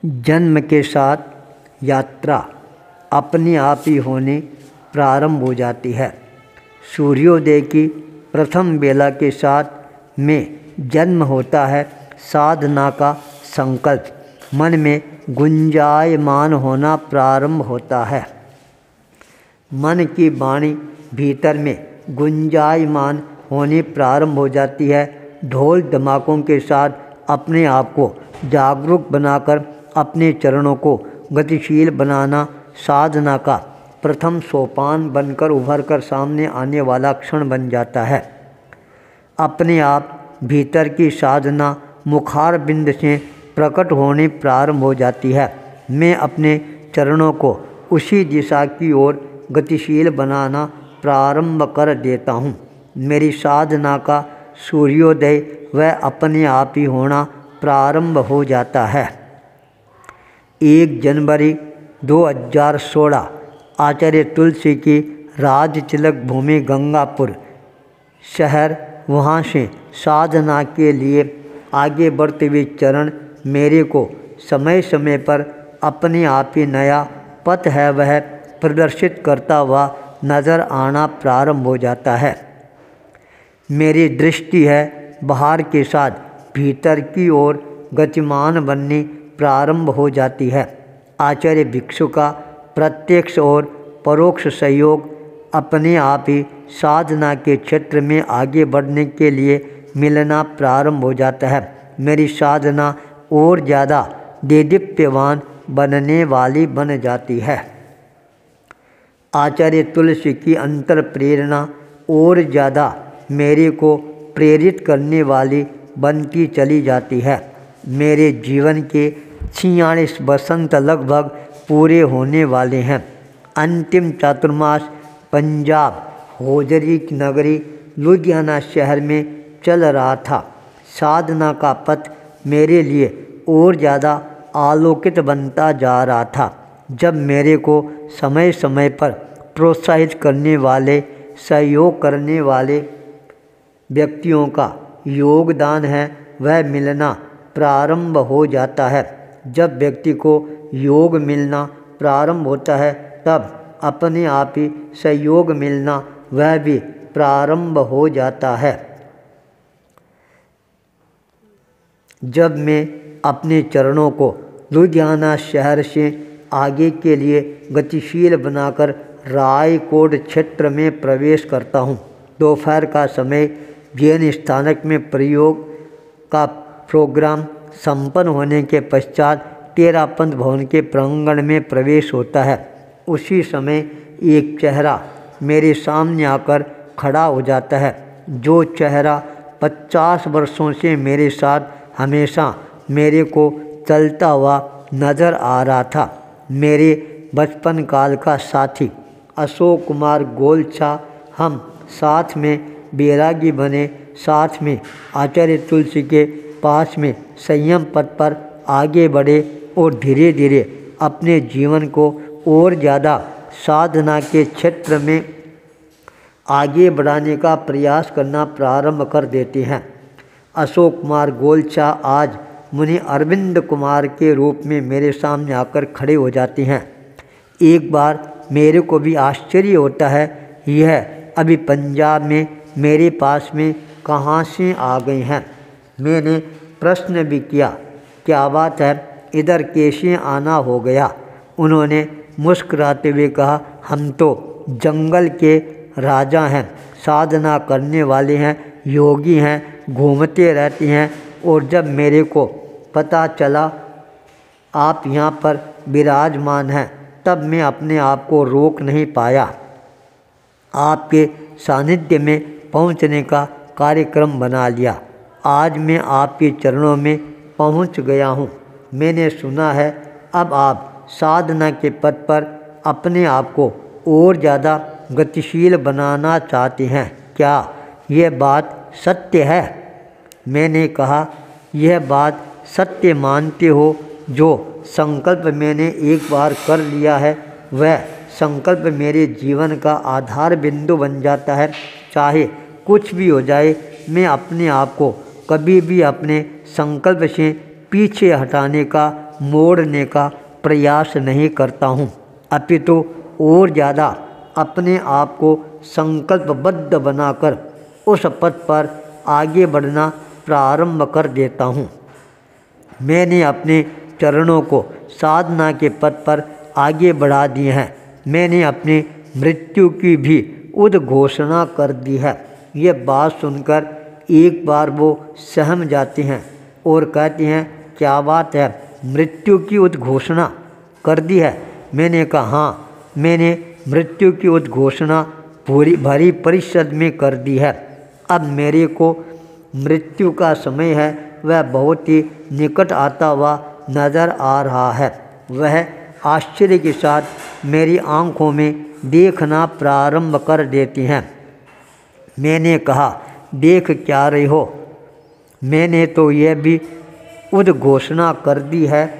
जन्म के साथ यात्रा अपने आप ही होने प्रारंभ हो जाती है। सूर्योदय की प्रथम बेला के साथ में जन्म होता है। साधना का संकल्प मन में गुंजायमान होना प्रारंभ होता है। मन की वाणी भीतर में गुंजायमान होनी प्रारंभ हो जाती है। ढोल धमाकों के साथ अपने आप को जागरूक बनाकर अपने चरणों को गतिशील बनाना साधना का प्रथम सोपान बनकर उभर कर सामने आने वाला क्षण बन जाता है। अपने आप भीतर की साधना मुखार बिंद से प्रकट होने प्रारंभ हो जाती है। मैं अपने चरणों को उसी दिशा की ओर गतिशील बनाना प्रारंभ कर देता हूँ। मेरी साधना का सूर्योदय वह अपने आप ही होना प्रारंभ हो जाता है। 1 जनवरी 2016 आचार्य तुलसी की राजतिलक भूमि गंगापुर शहर, वहाँ से साधना के लिए आगे बढ़ते हुए चरण मेरे को समय समय पर अपने आप ही नया पथ है वह प्रदर्शित करता हुआ नज़र आना प्रारंभ हो जाता है। मेरी दृष्टि है बाहर के साथ भीतर की ओर गतिमान बननी प्रारंभ हो जाती है। आचार्य भिक्षु का प्रत्यक्ष और परोक्ष सहयोग अपने आप ही साधना के क्षेत्र में आगे बढ़ने के लिए मिलना प्रारंभ हो जाता है। मेरी साधना और ज़्यादा देदीप्यमान बनने वाली बन जाती है। आचार्य तुलसी की अंतर प्रेरणा और ज़्यादा मेरे को प्रेरित करने वाली बनती चली जाती है। मेरे जीवन के 46 वसंत लगभग पूरे होने वाले हैं। अंतिम चातुर्मास पंजाब होजरी नगरी लुधियाना शहर में चल रहा था। साधना का पथ मेरे लिए और ज़्यादा आलोकित बनता जा रहा था। जब मेरे को समय समय पर प्रोत्साहित करने वाले, सहयोग करने वाले व्यक्तियों का योगदान है वह मिलना प्रारंभ हो जाता है। जब व्यक्ति को योग मिलना प्रारंभ होता है तब अपने आप ही सहयोग मिलना वह भी प्रारंभ हो जाता है। जब मैं अपने चरणों को लुधियाना शहर से आगे के लिए गतिशील बनाकर रायकोट क्षेत्र में प्रवेश करता हूँ। दोपहर का समय जैन स्थानक में प्रयोग का प्रोग्राम संपन्न होने के पश्चात तेरापंथ भवन के प्रांगण में प्रवेश होता है। उसी समय एक चेहरा मेरे सामने आकर खड़ा हो जाता है। जो चेहरा 50 वर्षों से मेरे साथ हमेशा मेरे को चलता हुआ नज़र आ रहा था। मेरे बचपन काल का साथी अशोक कुमार गोलछा, हम साथ में बैरागी बने, साथ में आचार्य तुलसी के पास में संयम पथ पर आगे बढ़े और धीरे धीरे अपने जीवन को और ज़्यादा साधना के क्षेत्र में आगे बढ़ाने का प्रयास करना प्रारंभ कर देते हैं। अशोक कुमार गोलछा आज मुनि अरविंद कुमार के रूप में मेरे सामने आकर खड़े हो जाते हैं। एक बार मेरे को भी आश्चर्य होता है, यह अभी पंजाब में मेरे पास में कहाँ से आ गए हैं। मैंने प्रश्न भी किया, क्या बात है, इधर कैसे आना हो गया। उन्होंने मुस्कुराते हुए कहा, हम तो जंगल के राजा हैं, साधना करने वाले हैं, योगी हैं, घूमते रहते हैं। और जब मेरे को पता चला आप यहाँ पर विराजमान हैं तब मैं अपने आप को रोक नहीं पाया। आपके सानिध्य में पहुँचने का कार्यक्रम बना लिया। आज मैं आपके चरणों में पहुँच गया हूँ। मैंने सुना है अब आप साधना के पथ पर अपने आप को और ज़्यादा गतिशील बनाना चाहते हैं, क्या यह बात सत्य है। मैंने कहा, यह बात सत्य मानते हो। जो संकल्प मैंने एक बार कर लिया है वह संकल्प मेरे जीवन का आधार बिंदु बन जाता है। चाहे कुछ भी हो जाए, मैं अपने आप को कभी भी अपने संकल्प से पीछे हटाने का मोड़ने का प्रयास नहीं करता हूँ, अपितु और ज़्यादा अपने आप को संकल्पबद्ध बनाकर उस पथ पर आगे बढ़ना प्रारंभ कर देता हूँ। मैंने अपने चरणों को साधना के पथ पर आगे बढ़ा दिए हैं। मैंने अपनी मृत्यु की भी उद्घोषणा कर दी है। ये बात सुनकर एक बार वो सहम जाते हैं और कहते हैं, क्या बात है, मृत्यु की उद्घोषणा कर दी है? मैंने कहा, हाँ, मैंने मृत्यु की उद्घोषणा भरी परिषद में कर दी है। अब मेरे को मृत्यु का समय है वह बहुत ही निकट आता हुआ नज़र आ रहा है। वह आश्चर्य के साथ मेरी आंखों में देखना प्रारंभ कर देती हैं। मैंने कहा, देख क्या रही हो? मैंने तो यह भी उद्घोषणा कर दी है,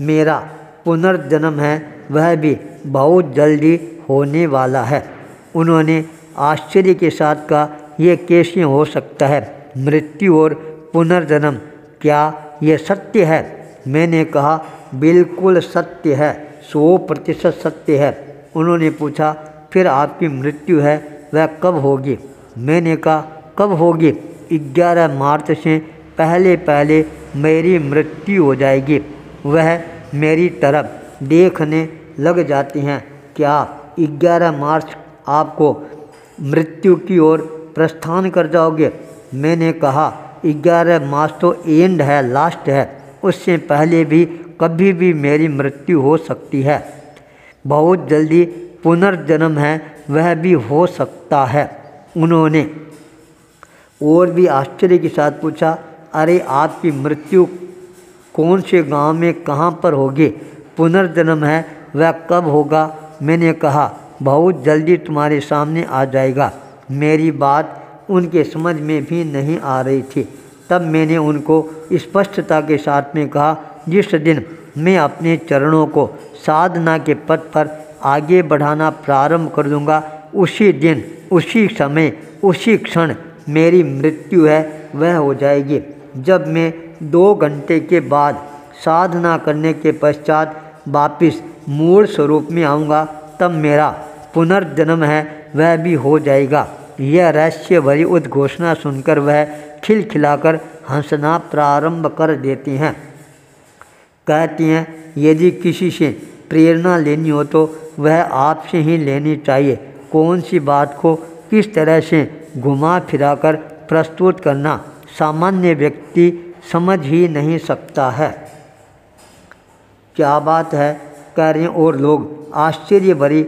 मेरा पुनर्जन्म है वह भी बहुत जल्दी होने वाला है। उन्होंने आश्चर्य के साथ कहा, यह कैसे हो सकता है? मृत्यु और पुनर्जन्म, क्या यह सत्य है? मैंने कहा, बिल्कुल सत्य है, 100% सत्य है। उन्होंने पूछा, फिर आपकी मृत्यु है वह कब होगी? मैंने कहा, कब होगी? 11 मार्च से पहले पहले मेरी मृत्यु हो जाएगी। वह मेरी तरफ देखने लग जाती हैं। क्या 11 मार्च आपको मृत्यु की ओर प्रस्थान कर जाओगे? मैंने कहा, 11 मार्च तो एंड है, लास्ट है, उससे पहले भी कभी भी मेरी मृत्यु हो सकती है। बहुत जल्दी पुनर्जन्म है वह भी हो सकता है। उन्होंने और भी आश्चर्य के साथ पूछा, अरे आपकी मृत्यु कौन से गांव में कहाँ पर होगी? पुनर्जन्म है वह कब होगा? मैंने कहा, बहुत जल्दी तुम्हारे सामने आ जाएगा। मेरी बात उनके समझ में भी नहीं आ रही थी। तब मैंने उनको स्पष्टता के साथ में कहा, जिस दिन मैं अपने चरणों को साधना के पथ पर आगे बढ़ाना प्रारंभ कर दूंगा, उसी दिन, उसी समय, उसी क्षण मेरी मृत्यु है वह हो जाएगी। जब मैं 2 घंटे के बाद साधना करने के पश्चात वापस मूल स्वरूप में आऊँगा, तब मेरा पुनर्जन्म है वह भी हो जाएगा। यह रहस्य भरी उद्घोषणा सुनकर वह खिलखिलाकर हंसना प्रारंभ कर देती हैं। कहती हैं, यदि किसी से प्रेरणा लेनी हो तो वह आपसे ही लेनी चाहिए। कौन सी बात को किस तरह से घुमा फिराकर प्रस्तुत करना सामान्य व्यक्ति समझ ही नहीं सकता है। क्या बात है, कह रहे हैं, और लोग आश्चर्य भरी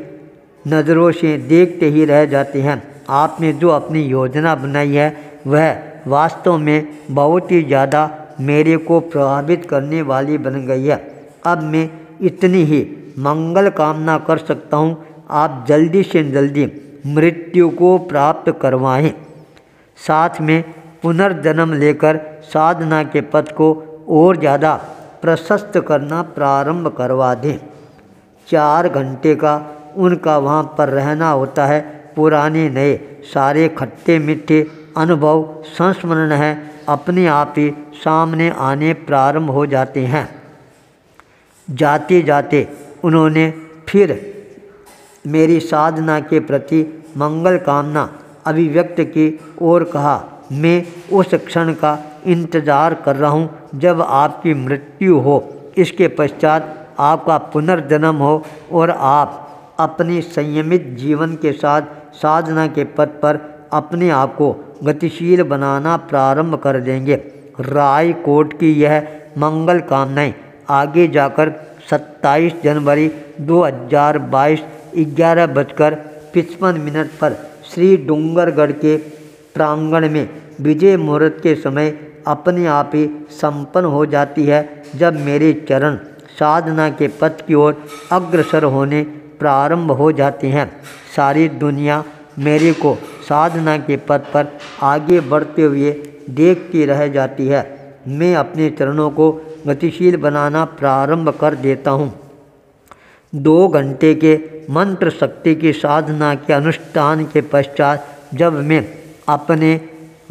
नज़रों से देखते ही रह जाते हैं। आपने जो अपनी योजना बनाई है वह वास्तव में बहुत ही ज़्यादा मेरे को प्रभावित करने वाली बन गई है। अब मैं इतनी ही मंगल कामना कर सकता हूँ, आप जल्दी से जल्दी मृत्यु को प्राप्त करवाएं, साथ में पुनर्जन्म लेकर साधना के पथ को और ज़्यादा प्रशस्त करना प्रारंभ करवा दें। 4 घंटे का उनका वहाँ पर रहना होता है। पुराने नए सारे खट्टे मीठे अनुभव संस्मरण है अपने आप ही सामने आने प्रारंभ हो जाते हैं। जाते जाते उन्होंने फिर मेरी साधना के प्रति मंगल कामना अभिव्यक्त की और कहा, मैं उस क्षण का इंतज़ार कर रहा हूँ जब आपकी मृत्यु हो, इसके पश्चात आपका पुनर्जन्म हो और आप अपने संयमित जीवन के साथ साधना के पथ पर अपने आप को गतिशील बनाना प्रारंभ कर देंगे। राय कोट की यह मंगल कामनाएं आगे जाकर 27 जनवरी 2022 11:55 पर श्री डूंगरगढ़ के प्रांगण में विजय मुहूर्त के समय अपने आप ही संपन्न हो जाती है, जब मेरे चरण साधना के पथ की ओर अग्रसर होने प्रारंभ हो जाते हैं। सारी दुनिया मेरे को साधना के पथ पर आगे बढ़ते हुए देखती रह जाती है। मैं अपने चरणों को गतिशील बनाना प्रारंभ कर देता हूँ। 2 घंटे के मंत्र शक्ति की साधना के अनुष्ठान के पश्चात जब मैं अपने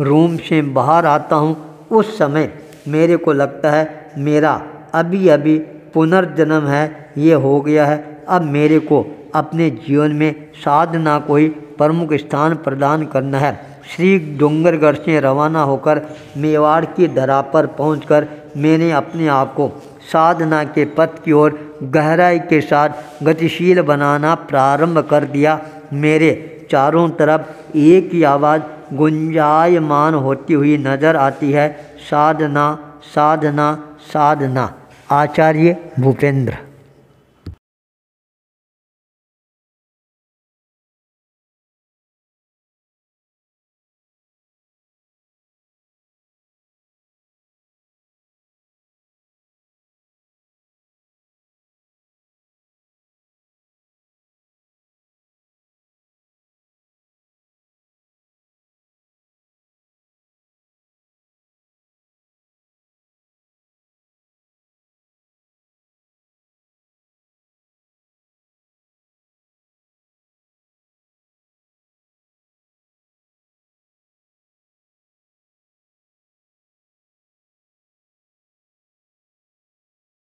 रूम से बाहर आता हूँ, उस समय मेरे को लगता है मेरा अभी अभी पुनर्जन्म है ये हो गया है। अब मेरे को अपने जीवन में साधना को ही प्रमुख स्थान प्रदान करना है। श्री डोंगरगढ़ से रवाना होकर मेवाड़ की धरा पर पहुंचकर मैंने अपने आप को साधना के पथ की ओर गहराई के साथ गतिशील बनाना प्रारंभ कर दिया। मेरे चारों तरफ एक ही आवाज़ गुंजायमान होती हुई नजर आती है, साधना साधना साधना। आचार्य भूपेंद्र।